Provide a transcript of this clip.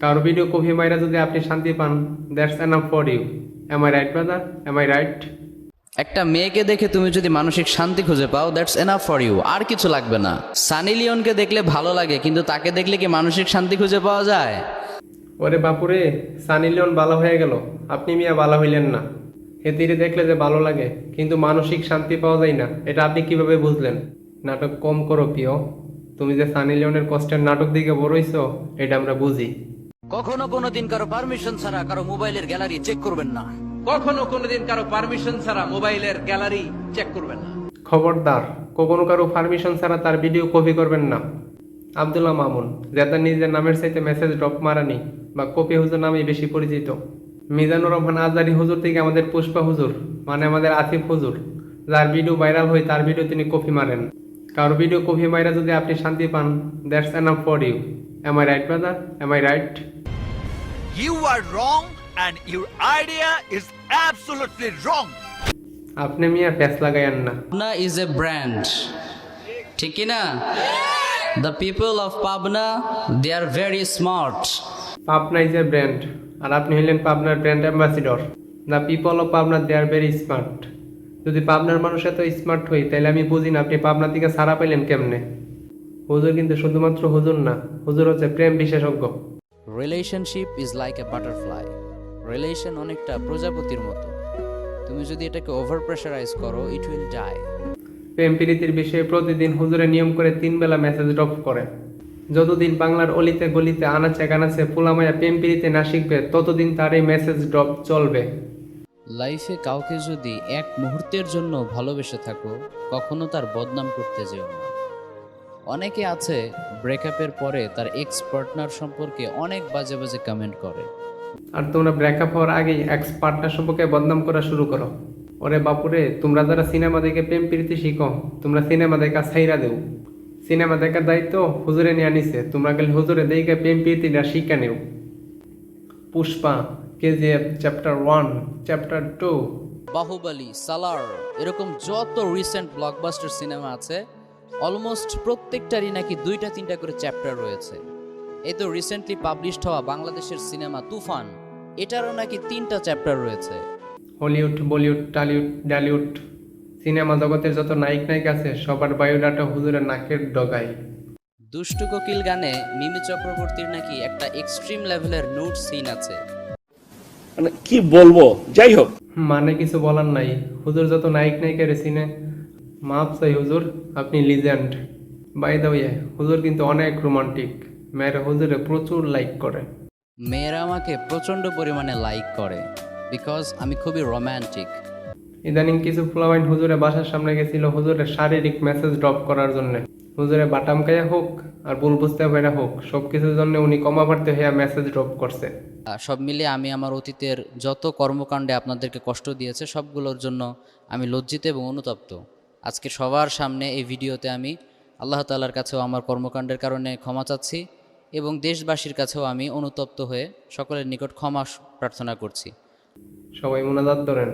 কারো video copy মাইরা যদি আপনি শান্তি পান, that's enough for you. Am I right brother? Am I right? একটা মেয়েকে দেখে তুমি যদি মানসিক শান্তি খুঁজে পাও, দ্যাটস এনাফ ফর ইউ, আর কিছু লাগবে না। সানি লিওনকে দেখলে ভালো লাগে, কিন্তু তাকে দেখলে কি মানসিক শান্তি খুঁজে পাওয়া যায়? ওরে বাপুরে, সানি লিওন বালা হয়ে গেল, আপনি মিয়া বালা হইলেন না। হেতিরে দেখলে যে ভালো লাগে কিন্তু মানসিক শান্তি পাওয়া যায় না, এটা আপনি কিভাবে বুঝলেন? নাটক কম করো প্রিয়। তুমি যে সানি লিওনের কষ্টের নাটক দিকে বড়ইছো, এটা আমরা বুঝি। কখনো কোনোদিন কারো পারমিশন ছাড়া কারো মোবাইলের গ্যালারি চেক করবেন না। কখনো কোনোদিন কারো পারমিশন ছাড়া মোবাইলের গ্যালারি চেক করবেন না। খবরদার, কখনো কারো পারমিশন ছাড়া তার ভিডিও কপি করবেন না। আব্দুল্লাহ মামুন, যাতে নিজের নামের চাইতে মেসেজ ড্রপ মারানি বা কপি হুজুর নামে বেশি পরিচিত। মিজানুর রহমান আজারি হুজুর থেকে আমাদের পুষ্পা হুজুর, মানে আমাদের আসিফ হুজুর, যার ভিডিও ভাইরাল হয় তার ভিডিও তিনি কপি মারেন। কারো ভিডিও কপি মাইরা যদি আপনি শান্তি পান, that's enough for you. Am I right brother? Am I right? You are wrong and your idea is absolutely wrong. আপনি মিয়া প্যাচ লাগাইয়েন না। পাবনা ইজ এ ব্র্যান্ড, ঠিক কি না? The people of Pabna, they are very smart. Pabna is a brand, আর আপনি হইলেন পাবনার brand ambassador. The people of Pabna, they are very smart. যদি পাবনার মানুষ এত স্মার্ট হই, তাহলে আমি বুঝি না আপনি পাবনা থেকে সারা পাইলেন কেমনে। হুজুর কিন্তু শুধুমাত্র হুজুর না, হুজুর হচ্ছে প্রেম বিশেষজ্ঞ। Relationship is like a butterfly. Relation অনেকটা প্রজাপতির মতো, তুমি যদি এটাকে ওভার প্রেশারাইজ করো, ইট উইল ডাই। প্রেম প্রীতির বিষয়ে প্রতিদিন হুজুরে নিয়ম করে 3 বেলা মেসেজ ড্রপ করে। যতদিন বাংলার অলিতে গলিতে আনাচে কানাচে পোলামায়া প্রেম প্রীতি না শিখবে, ততদিন তার এই মেসেজ ড্রপ চলবে। লাইফে কাউকে যদি এক মুহূর্তের জন্য ভালোবেসে থাকো, কখনো তার বদনাম করতে যেও না। অনেকে আছে ব্রেকআপের পরে তার এক্স পার্টনার সম্পর্কে অনেক বাজে বাজে কমেন্ট করে। আর তোমরা ব্রেকআপ হওয়ার আগেই এক্স পার্টনার সম্পর্কে বদনাম করা শুরু করো। ওরে বাপুরে, তোমরা যারা সিনেমা দেখে প্রেম প্রীতি শিখো, তোমরা সিনেমা দেখা ছাইরা দেও। সিনেমা দেখার দায়িত্ব হুজুরে নিয়ে নিছে, তোমরা খালি হুজুরে দেখে প্রেম প্রীতিটা শিখা নেও। Pushpa, KGF chapter 1, chapter 2। Baahubali, সালার, এরকম যত রিসেন্ট ব্লকবাস্টার সিনেমা আছে, অলমোস্ট প্রত্যেকটারই নাকি 2-3টা করে চ্যাপ্টার রয়েছে। এই তো রিসেন্টলি পাবলিশড হওয়া বাংলাদেশের সিনেমা তুফান, এটারও নাকি 3টা চ্যাপ্টার রয়েছে। Hollywood, Bollywood, Tollywood, Dhallywood cinema জগতের যত নায়ক নায়িক আছে, সবার বায়োডাটা হুজুরের নাকের ডগায়। দুষ্টু কোকিল গানে মিমি চক্রবর্তীর নাকি একটা এক্সট্রিম লেভেলের নুড সিন আছে। মানে কি বলবো, যাই হোক। মানে কিছু বলার নাই, হুজুর যত নায়ক নায়িকার সিনে মাপ চাই হুজুর, আপনি লিজেন্ড। বাই দ্য ওয়ে, হুজুর কিন্তু অনেক রোমান্টিক, মেয়েরা হুজুরে প্রচুর লাইক করে। মেয়েরা আমাকে প্রচণ্ড পরিমাণে লাইক করে, বিকজ আমি খুবই রোম্যান্টিক। ইদানিং কিছু ফ্লাওয়াইন হুজুরে বাসার সামনে গেছিল হুজুরের শারীরিক মেসেজ ড্রপ করার জন্য। হুজুরে বাটাম খাইয়া হোক আর ভুল বুঝতে হইয়া হোক, সব কিছুর জন্য উনি কমাভার্তে হইয়া মেসেজ ড্রপ করছে। সব মিলিয়ে আমি আমার অতীতের যত কর্মকাণ্ডে আপনাদেরকে কষ্ট দিয়েছে, সবগুলোর জন্য আমি লজ্জিত এবং অনুতপ্ত। আজকে সবার সামনে এই ভিডিওতে আমি আল্লাহ তাআলার কাছেও আমার কর্মকাণ্ডের কারণে ক্ষমা চাচ্ছি, এবং দেশবাসীর কাছেও আমি অনুতপ্ত হয়ে সকলের নিকট ক্ষমা প্রার্থনা করছি। সবাই মুনাজাত ধরেন।